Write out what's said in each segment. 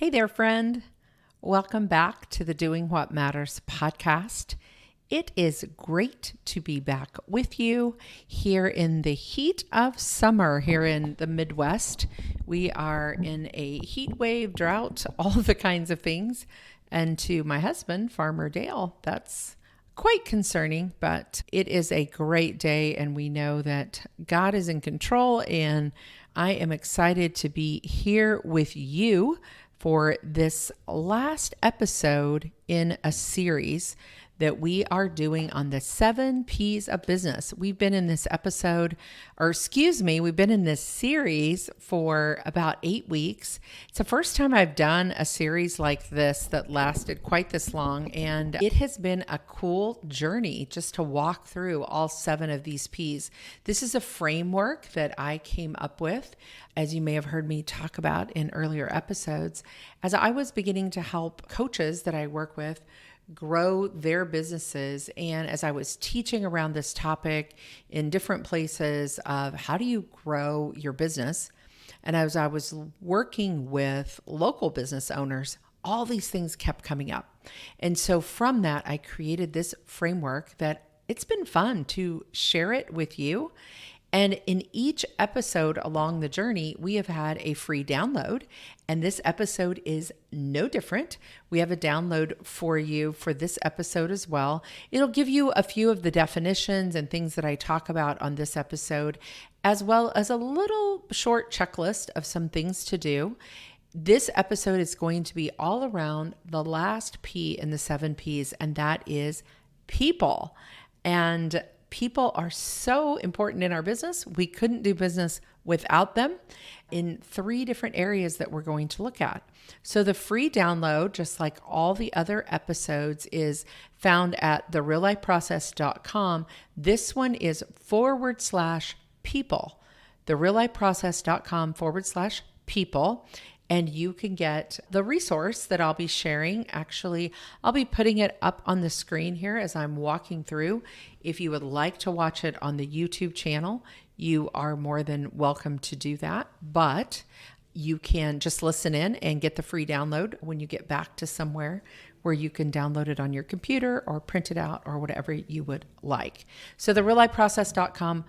Hey there, friend. Welcome back to the Doing What Matters podcast. It is great to be back with you here in the heat of summer here in the Midwest. We are in a heat wave, drought, all the kinds of things. And to my husband, Farmer Dale, that's quite concerning, but it is a great day, and we know that God is in control, and I am excited to be here with you for this last episode in a series that we are doing on the 7 P's of business. We've been in this we've been in this series for about 8 weeks. It's the first time I've done a series like this that lasted quite this long, and it has been a cool journey just to walk through all 7 of these P's. This is a framework that I came up with, as you may have heard me talk about in earlier episodes, as I was beginning to help coaches that I work with grow their businesses. And as I was teaching around this topic in different places of how do you grow your business, and as I was working with local business owners, all these things kept coming up. And so from that, I created this framework that it's been fun to share it with you. And in each episode along the journey, we have had a free download, and this episode is no different. We have a download for you for this episode as well. It'll give you a few of the definitions and things that I talk about on this episode, as well as a little short checklist of some things to do. This episode is going to be all around the last P in the 7 P's, and that is people. And people are so important in our business. We couldn't do business without them in 3 different areas that we're going to look at. So the free download, just like all the other episodes, is found at thereallifeprocess.com. This one is /people, thereallifeprocess.com /people. And you can get the resource that I'll be sharing. Actually, I'll be putting it up on the screen here as I'm walking through. If you would like to watch it on the YouTube channel, you are more than welcome to do that. But you can just listen in and get the free download when you get back to somewhere where you can download it on your computer or print it out or whatever you would like. So thereallifeprocess.com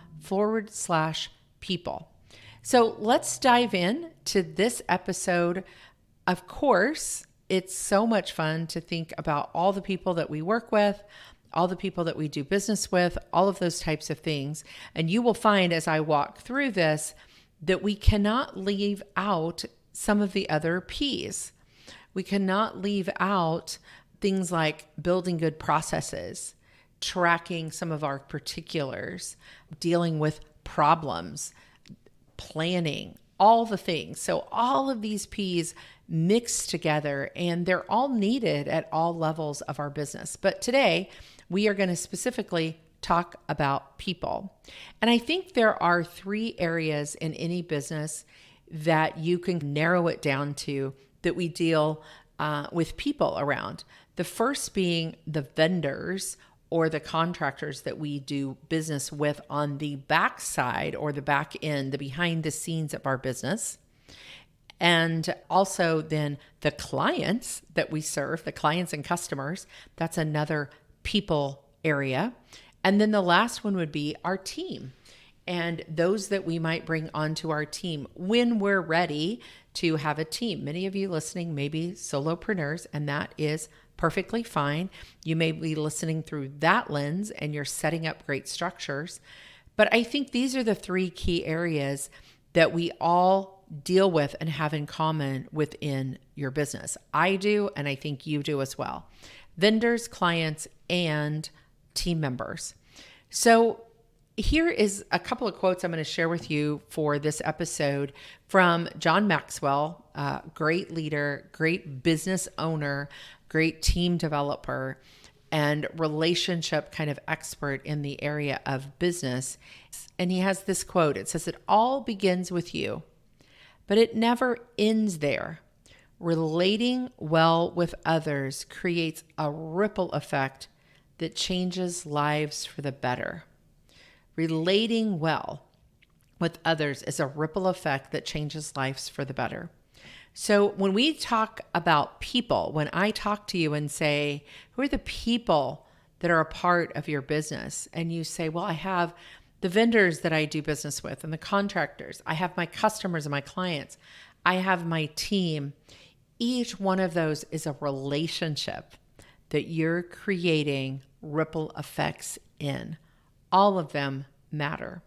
/people. So let's dive in to this episode. Of course, it's so much fun to think about all the people that we work with, all the people that we do business with, all of those types of things. And you will find as I walk through this that we cannot leave out some of the other P's. We cannot leave out things like building good processes, tracking some of our particulars, dealing with problems, planning, all the things. So all of these P's mixed together, and they're all needed at all levels of our business. But today we are going to specifically talk about people. And I think there are 3 areas in any business that you can narrow it down to that we deal with people around. The first being the vendors or the contractors that we do business with on the back side or the back end, the behind the scenes of our business. And also then the clients that we serve, the clients and customers, that's another people area. And then the last one would be our team and those that we might bring onto our team when we're ready to have a team. Many of you listening may be solopreneurs, and that is perfectly fine. You may be listening through that lens and you're setting up great structures. But I think these are the 3 key areas that we all deal with and have in common within your business. I do, and I think you do as well. Vendors, clients, and team members. So here is a couple of quotes I'm going to share with you for this episode from John Maxwell, great leader, great business owner, great team developer, and relationship kind of expert in the area of business. And he has this quote. It says, "It all begins with you, but it never ends there. Relating well with others creates a ripple effect that changes lives for the better." Relating well with others is a ripple effect that changes lives for the better. So when we talk about people, when I talk to you and say, who are the people that are a part of your business? And you say, well, I have the vendors that I do business with and the contractors. I have my customers and my clients. I have my team. Each one of those is a relationship that you're creating ripple effects in. All of them matter.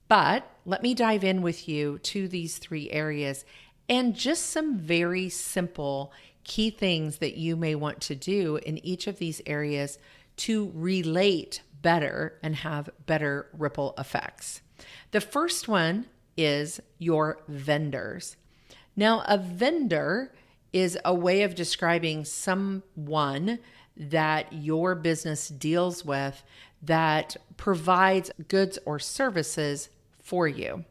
But let me dive in with you to these 3 areas and just some very simple key things that you may want to do in each of these areas to relate better and have better ripple effects. The first one is your vendors. Now, a vendor is a way of describing someone that your business deals with that provides goods or services for you.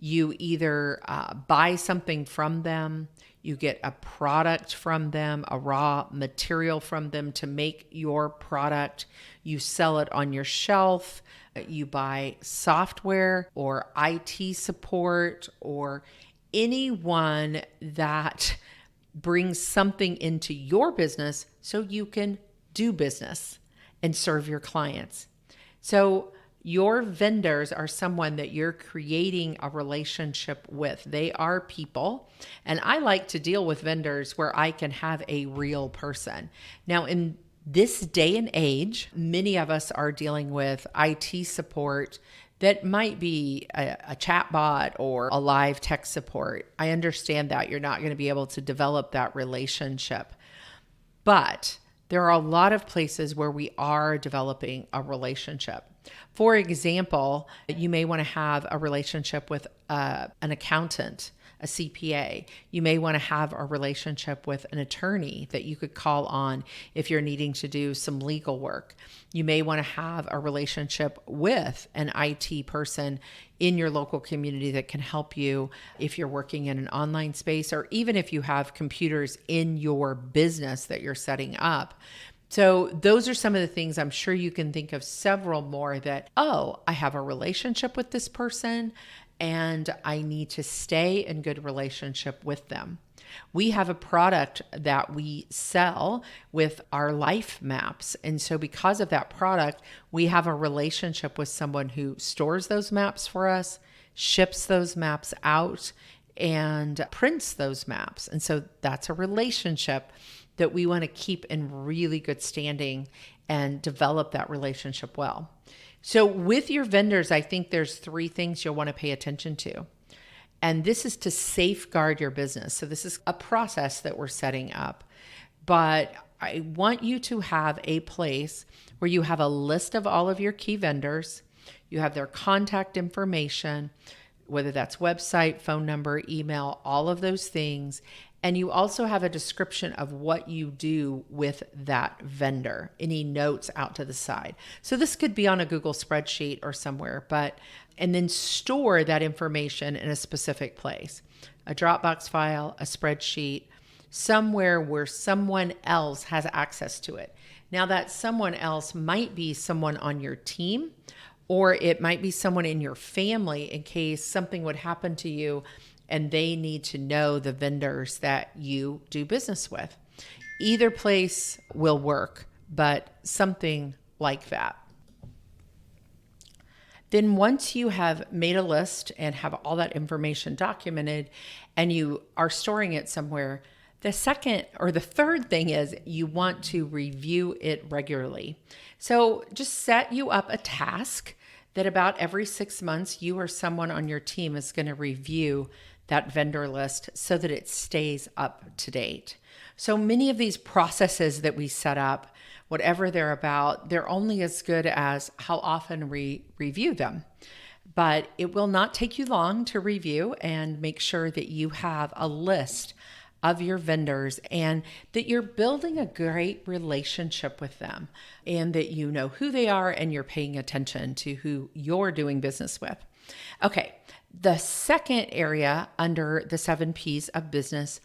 You either buy something from them, you get a product from them, a raw material from them to make your product, you sell it on your shelf, you buy software or IT support or anyone that brings something into your business so you can do business and serve your clients. So your vendors are someone that you're creating a relationship with. They are people. And I like to deal with vendors where I can have a real person. Now, in this day and age, many of us are dealing with IT support that might be a chat bot or a live tech support. I understand that you're not going to be able to develop that relationship. But there are a lot of places where we are developing a relationship. For example, you may want to have a relationship with an accountant, a CPA. You may want to have a relationship with an attorney that you could call on if you're needing to do some legal work. You may want to have a relationship with an IT person in your local community that can help you if you're working in an online space, or even if you have computers in your business that you're setting up. So those are some of the things. I'm sure you can think of several more that, oh, I have a relationship with this person and I need to stay in good relationship with them. We have a product that we sell with our life maps. And so because of that product, we have a relationship with someone who stores those maps for us, ships those maps out, and prints those maps. And so that's a relationship that we want to keep in really good standing and develop that relationship well. So with your vendors, I think there's 3 things you'll want to pay attention to. And this is to safeguard your business. So this is a process that we're setting up. But I want you to have a place where you have a list of all of your key vendors. You have their contact information, whether that's website, phone number, email, all of those things. And you also have a description of what you do with that vendor, any notes out to the side. So this could be on a Google spreadsheet or somewhere, and then store that information in a specific place, a Dropbox file, a spreadsheet, somewhere where someone else has access to it. Now that someone else might be someone on your team, or it might be someone in your family in case something would happen to you and they need to know the vendors that you do business with. Either place will work, but something like that. Then once you have made a list and have all that information documented and you are storing it somewhere, the second or the third thing is you want to review it regularly. So just set you up a task that about every 6 months, you or someone on your team is going to review that vendor list so that it stays up to date. So many of these processes that we set up, whatever they're about, they're only as good as how often we review them. But it will not take you long to review and make sure that you have a list of your vendors and that you're building a great relationship with them and that you know who they are and you're paying attention to who you're doing business with. Okay, the second area under the 7 P's of business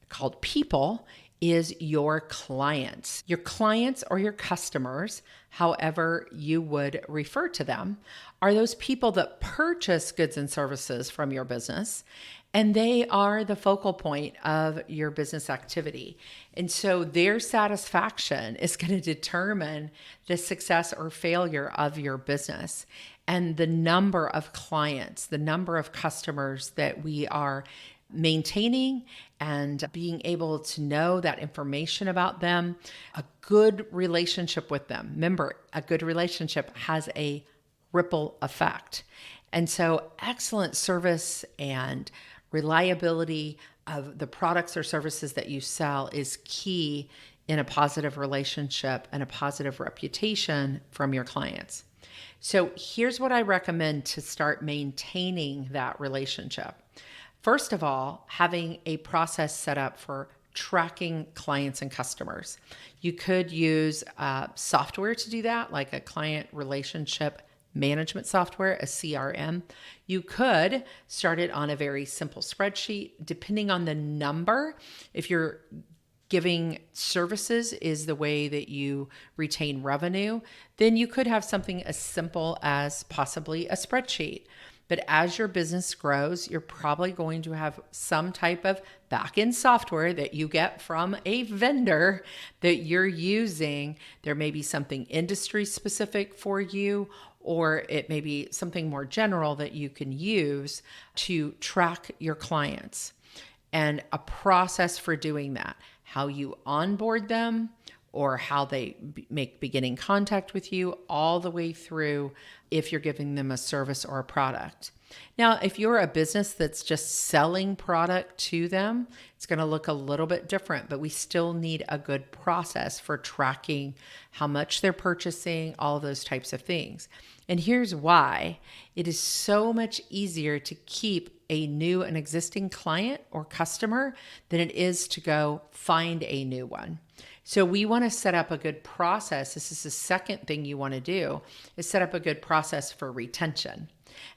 called people is your clients. Your clients or your customers, however you would refer to them, are those people that purchase goods and services from your business, and they are the focal point of your business activity. And so their satisfaction is going to determine the success or failure of your business. And the number of clients, the number of customers that we are maintaining and being able to know that information about them, a good relationship with them. Remember, a good relationship has a ripple effect. And so excellent service and reliability of the products or services that you sell is key in a positive relationship and a positive reputation from your clients. So here's what I recommend to start maintaining that relationship. First of all, having a process set up for tracking clients and customers. You could use software to do that, like a client relationship management software, a CRM. You could start it on a very simple spreadsheet, depending on the number. If you're giving services is the way that you retain revenue, then you could have something as simple as possibly a spreadsheet. But as your business grows, you're probably going to have some type of back-end software that you get from a vendor that you're using. There may be something industry specific for you, or it may be something more general that you can use to track your clients, and a process for doing that, how you onboard them or how they make beginning contact with you, all the way through if you're giving them a service or a product. Now, if you're a business that's just selling product to them, it's going to look a little bit different, but we still need a good process for tracking how much they're purchasing, all of those types of things. And here's why. It is so much easier to keep a new and existing client or customer than it is to go find a new one. So we want to set up a good process. This is the second thing you want to do, is set up a good process for retention.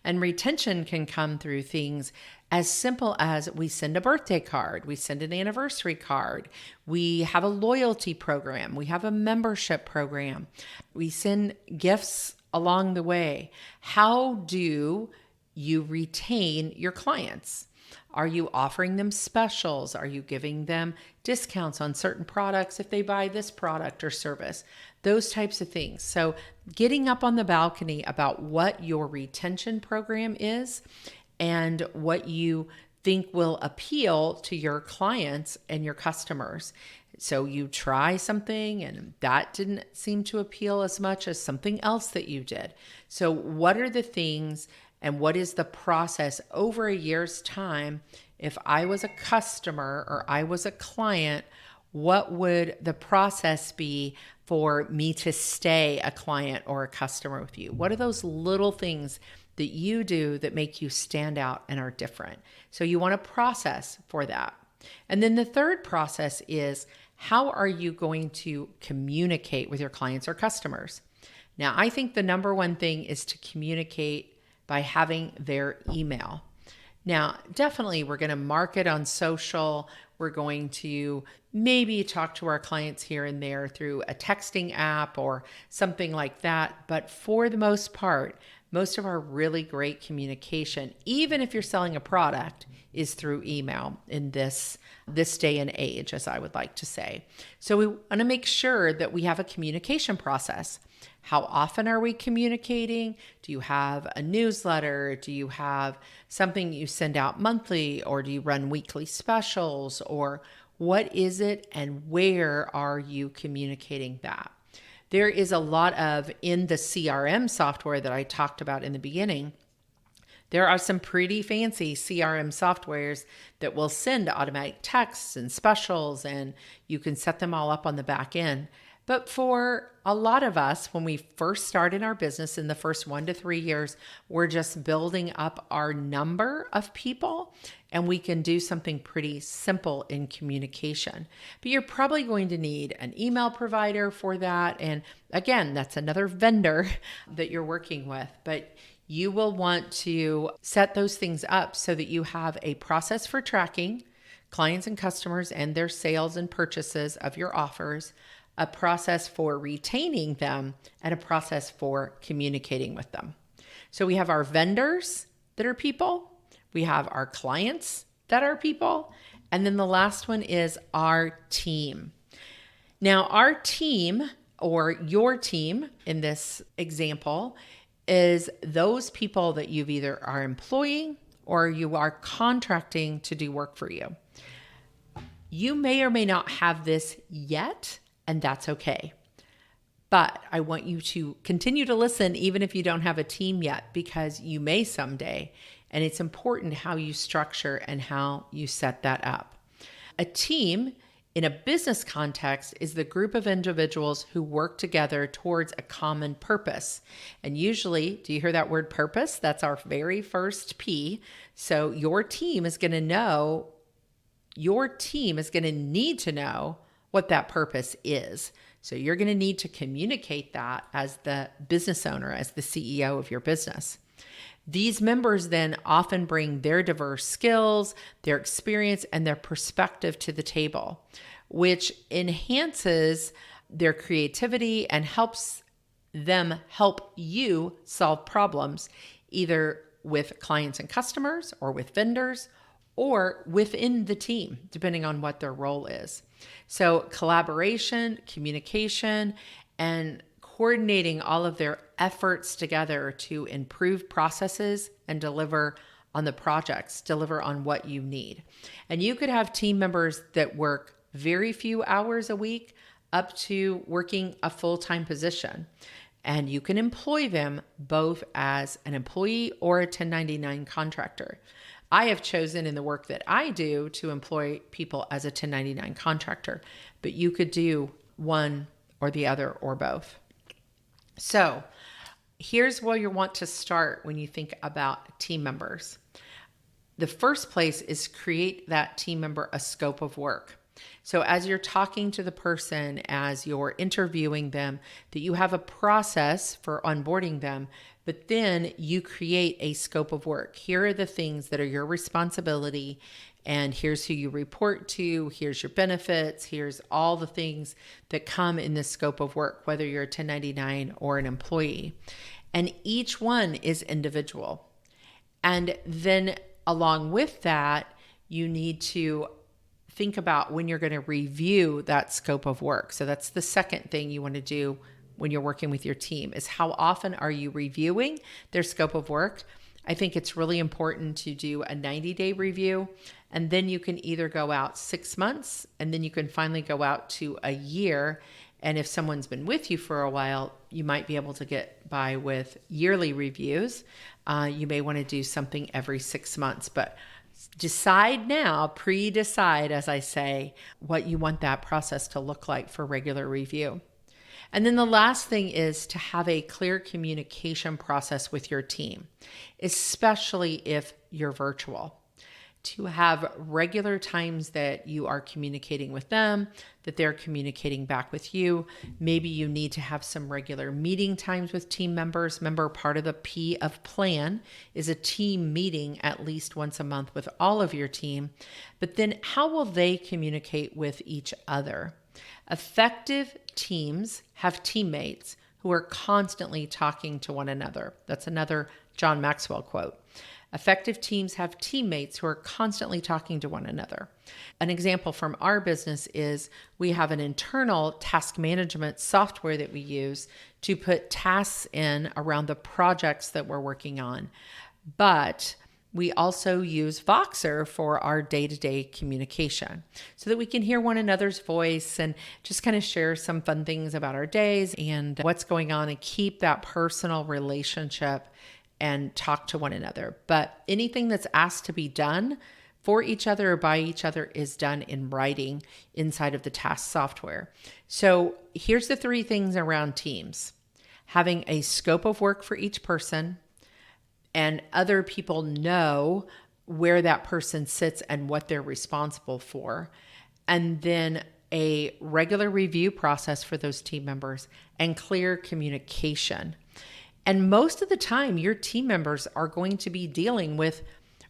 And retention can come through things as simple as we send a birthday card, we send an anniversary card, we have a loyalty program, we have a membership program, we send gifts along the way. How do you retain your clients? Are you offering them specials? Are you giving them discounts on certain products if they buy this product or service? Those types of things. So getting up on the balcony about what your retention program is and what you think will appeal to your clients and your customers. So you try something and that didn't seem to appeal as much as something else that you did. So what are the things and what is the process over a year's time? If I was a customer or I was a client, what would the process be for me to stay a client or a customer with you? What are those little things that you do that make you stand out and are different? So you want a process for that. And then the third process is, how are you going to communicate with your clients or customers? Now, I think the number one thing is to communicate by having their email. Now, definitely we're going to market on social. We're going to maybe talk to our clients here and there through a texting app or something like that. But for the most part, most of our really great communication, even if you're selling a product, is through email in this day and age, as I would like to say. So we want to make sure that we have a communication process. How often are we communicating? Do you have a newsletter? Do you have something you send out monthly, or do you run weekly specials? Or what is it and where are you communicating that? There is a lot of, in the CRM software that I talked about in the beginning, there are some pretty fancy CRM softwares that will send automatic texts and specials, and you can set them all up on the back end. But for a lot of us, when we first started our business in the first 1 to 3 years, we're just building up our number of people, and we can do something pretty simple in communication. But you're probably going to need an email provider for that. And again, that's another vendor that you're working with. But you will want to set those things up so that you have a process for tracking clients and customers and their sales and purchases of your offers, a process for retaining them, and a process for communicating with them. So we have our vendors that are people, we have our clients that are people, and then the last one is our team. Now, our team, or your team in this example, is those people that you've either are employing or you are contracting to do work for you. You may or may not have this yet, and that's okay. But I want you to continue to listen even if you don't have a team yet, because you may someday, and it's important how you structure and how you set that up. A team in a business context is the group of individuals who work together towards a common purpose. And usually, do you hear that word purpose? That's our very first P. So your team is going to need to know what that purpose is. So you're going to need to communicate that as the business owner, as the CEO of your business. These members then often bring their diverse skills, their experience, and their perspective to the table, which enhances their creativity and helps them help you solve problems, either with clients and customers or with vendors or within the team, depending on what their role is. So collaboration, communication, and coordinating all of their efforts together to improve processes and deliver on the projects, deliver on what you need. And you could have team members that work very few hours a week up to working a full-time position. And you can employ them both as an employee or a 1099 contractor. I have chosen in the work that I do to employ people as a 1099 contractor, but you could do one or the other or both. So here's where you want to start when you think about team members. The first place is create that team member a scope of work. So as you're talking to the person, as you're interviewing them, that you have a process for onboarding them, but then you create a scope of work. Here are the things that are your responsibility, and here's who you report to, here's your benefits, here's all the things that come in this scope of work, whether you're a 1099 or an employee. And each one is individual. And then along with that, you need to think about when you're going to review that scope of work. So that's the second thing you want to do when you're working with your team, is how often are you reviewing their scope of work? I think it's really important to do a 90-day review, and then you can either go out 6 months, and then you can finally go out to a year. And if someone's been with you for a while, you might be able to get by with yearly reviews. You may want to do something every 6 months, but decide now, pre-decide, as I say, what you want that process to look like for regular review. And then the last thing is to have a clear communication process with your team, especially if you're virtual. To have regular times that you are communicating with them, that they're communicating back with you. Maybe you need to have some regular meeting times with team members. Remember, part of the P of plan is a team meeting at least once a month with all of your team. But then how will they communicate with each other? Effective teams have teammates who are constantly talking to one another. That's another John Maxwell quote. Effective teams have teammates who are constantly talking to one another. An example from our business is we have an internal task management software that we use to put tasks in around the projects that we're working on. But we also use Voxer for our day-to-day communication so that we can hear one another's voice and just kind of share some fun things about our days and what's going on and keep that personal relationship and talk to one another. But anything that's asked to be done for each other or by each other is done in writing inside of the task software. So here's the 3 things around teams: having a scope of work for each person, and other people know where that person sits and what they're responsible for, and then a regular review process for those team members, and clear communication. And most of the time, your team members are going to be dealing with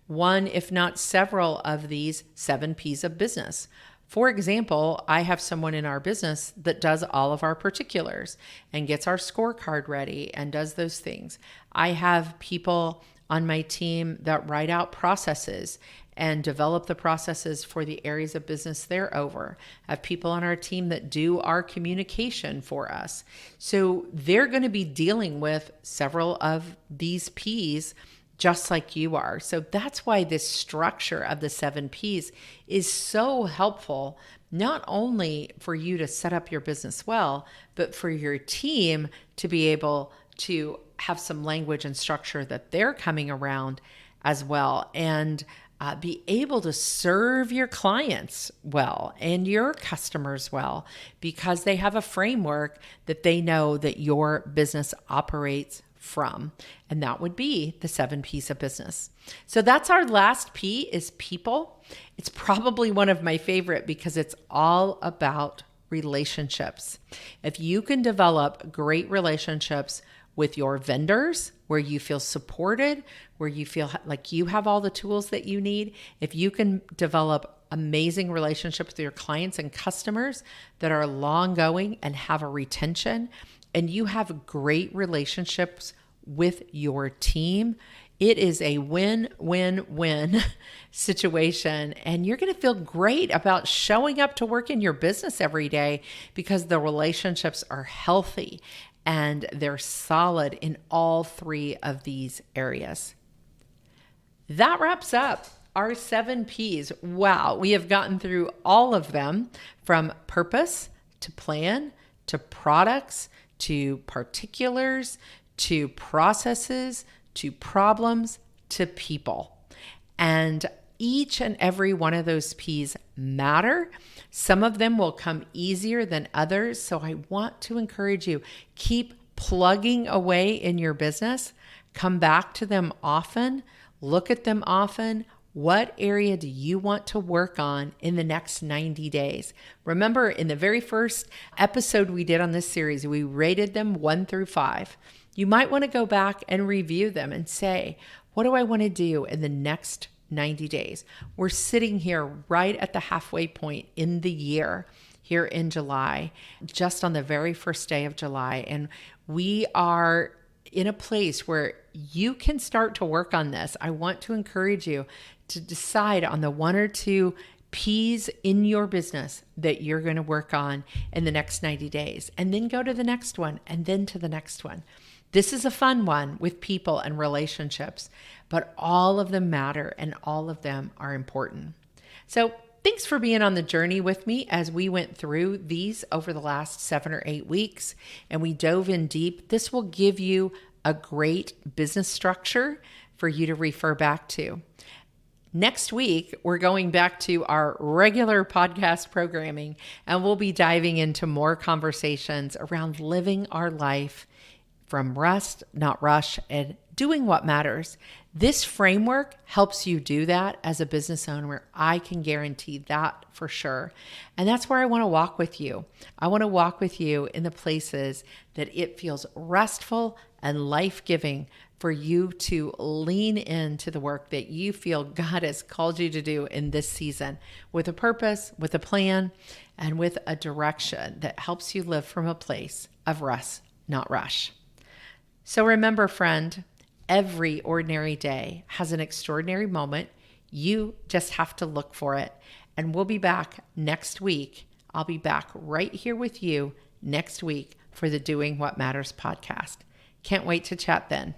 one, if not several of these 7 P's of business. For example, I have someone in our business that does all of our particulars and gets our scorecard ready and does those things. I have people on my team that write out processes and develop the processes for the areas of business they're over. I have people on our team that do our communication for us. So they're going to be dealing with several of these P's just like you are. So that's why this structure of the 7 P's is so helpful, not only for you to set up your business well, but for your team to be able to have some language and structure that they're coming around as well, and be able to serve your clients well and your customers well, because they have a framework that they know that your business operates from. And that would be the 7 P's of business. So that's our last P, is people. It's probably one of my favorite because it's all about relationships. If you can develop great relationships with your vendors, where you feel supported, where you feel like you have all the tools that you need, if you can develop amazing relationships with your clients and customers that are long going and have a retention, and you have great relationships with your team, it is a win-win-win situation. And you're going to feel great about showing up to work in your business every day because the relationships are healthy and they're solid in all 3 of these areas. That wraps up our 7 P's. Wow, we have gotten through all of them, from purpose to plan to products to particulars to processes to problems to people. And each and every one of those P's matter. Some of them will come easier than others. So I want to encourage you, keep plugging away in your business. Come back to them often. Look at them often. What area do you want to work on in the next 90 days? Remember, in the very first episode we did on this series, we rated them 1 through 5. You might want to go back and review them and say, what do I want to do in the next 90 days? We're sitting here right at the halfway point in the year, here in July, just on the very first day of July. And we are in a place where you can start to work on this. I want to encourage you to decide on the 1 or 2 P's in your business that you're going to work on in the next 90 days, and then go to the next one, and then to the next one. This is a fun one with people and relationships, but all of them matter and all of them are important. So thanks for being on the journey with me as we went through these over the last 7 or 8 weeks and we dove in deep. This will give you a great business structure for you to refer back to. Next week, we're going back to our regular podcast programming, and we'll be diving into more conversations around living our life from rest, not rush, and doing what matters. This framework helps you do that as a business owner. I can guarantee that for sure. And that's where I want to walk with you. I want to walk with you in the places that it feels restful and life-giving for you to lean into the work that you feel God has called you to do in this season, with a purpose, with a plan, and with a direction that helps you live from a place of rest, not rush. So remember, friend, every ordinary day has an extraordinary moment. You just have to look for it. And we'll be back next week. I'll be back right here with you next week for the Doing What Matters podcast. Can't wait to chat then.